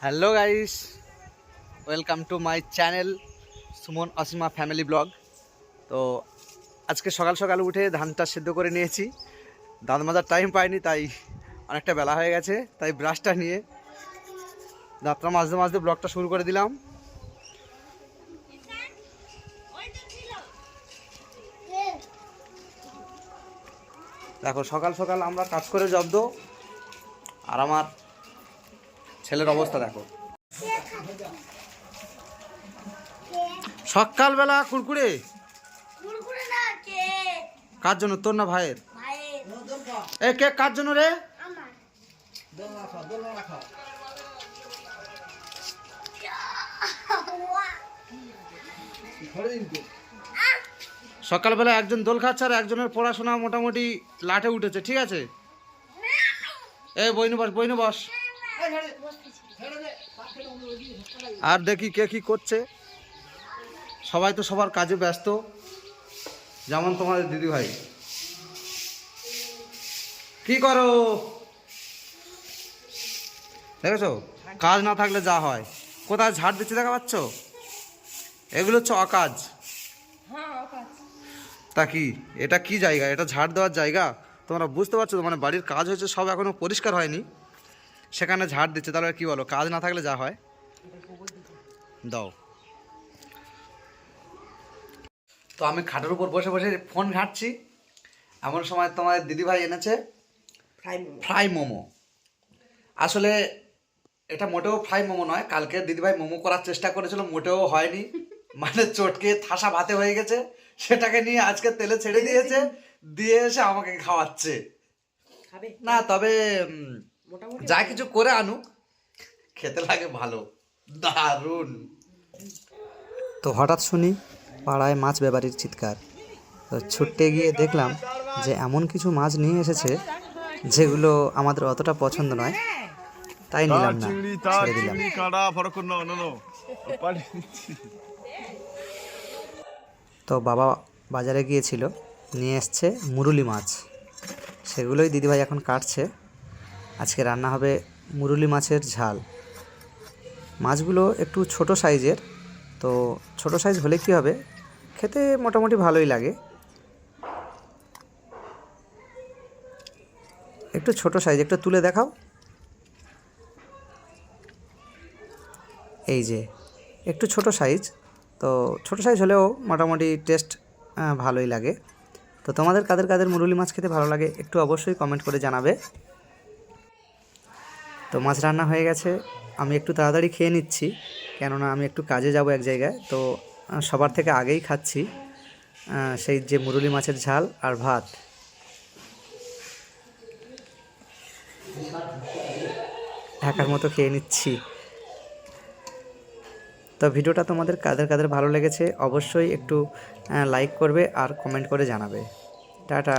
Hello guys, welcome to my channel Suman Asima family blog. তো আজকে সকাল সকাল উঠে ধানটা সেদ্ধ করে নিয়েছি। দাঁত মাজার টাইম পাইনি, তাই অনেকটা বেলা হয়ে গেছে, তাই ব্রাশটা নিয়ে দাঁতটা মাজতে মাজতে ব্লগটা শুরু করে দিলাম। দেখো সকাল সকাল আমরা কাজ করে জব্দ, আর আমার ছেলের অবস্থা দেখো। সকালবেলা কুরকুরে কার জন্য? তোর না ভাইয়ের? এ কেক কার জন্য রে? সকালবেলা একজন দোল খাচ্ছে আর একজনের পড়াশোনা মোটামুটি লাটে উঠেছে, ঠিক আছে? এই বইনু বস। আর দেখি কে কি করছে। সবাই তো সবার কাজে ব্যস্ত, যেমন তোমাদের দিদি ভাই। কি করো দেখেছো? কাজ না থাকলে যা হয়। কোথায় ঝাড় দিচ্ছে দেখা পাচ্ছ? এগুলো হচ্ছে অকাজ। তা কি এটা কি জায়গা? এটা ঝাড় দেওয়ার জায়গা? তোমরা বুঝতে পারছো তো? মানে বাড়ির কাজ হয়েছে, সব এখনো পরিষ্কার হয়নি, সেখানে ঝাড় দিচ্ছে। তাহলে কি বলো, কাজ না থাকলে যা হয়। দাও। তো আমি খাটের উপর বসে বসে ফোন ঘাঁটছি, এমন সময় তোমার দিদিভাই এনেছে ফ্রাই মোমো। আসলে এটা মোটেও ফ্রাই মোমো নয়। কালকে দিদিভাই মোমো করার চেষ্টা করেছিল, মোটেও হয়নি, মানে চটকে থাসা ভাতে হয়ে গেছে। সেটাকে নিয়ে আজকে তেলে ছেড়ে দিয়েছে, দিয়ে এসে আমাকে খাওয়াচ্ছে। না তবে যা কিছু করে আনুক, খেতে লাগে ভালো, দারুণ। তো হঠাৎ শুনি পাড়ায় মাছ ব্যাপারীর চিৎকার। তো ছুটতে গিয়ে দেখলাম যে এমন কিছু মাছ নিয়ে এসেছে যেগুলো আমাদের অতটা পছন্দ নয়, তাই নিলাম না, ছেড়ে দিলাম। তো বাবা বাজারে গিয়েছিল, নিয়ে এসছে মুরুলি মাছ, সেগুলোই দিদিভাই এখন কাটছে। আজকে রান্না হবে মুরুলি মাছের ঝাল। মাছগুলো একটু ছোট সাইজের, তো ছোট সাইজ হলে কি হবে, খেতে মোটামুটি ভালোই লাগে। একটু ছোট সাইজ, একটু তুলে দেখাও। এই যে একটু ছোট সাইজ, তো ছোট সাইজ হলেও মোটামুটি টেস্ট ভালোই লাগে। তো তোমাদের কাদের কাদের মুরুলি মাছ খেতে ভালো লাগে একটু অবশ্যই কমেন্ট করে জানাবে। তো মাছ রান্না হয়ে গেছে, আমি একটু তাড়াতাড়ি খেয়ে নিচ্ছি, কেননা আমি একটু কাজে যাব এক জায়গায়। তো সবার থেকে আগেই খাচ্ছি সেই যে মুরুলি মাছের ঝাল আর ভাত। ঢাকার মতো খেয়ে নিচ্ছি। তো ভিডিওটা তোমাদের কাদের কাদের ভালো লেগেছে অবশ্যই একটু লাইক করবে আর কমেন্ট করে জানাবে। টাটা।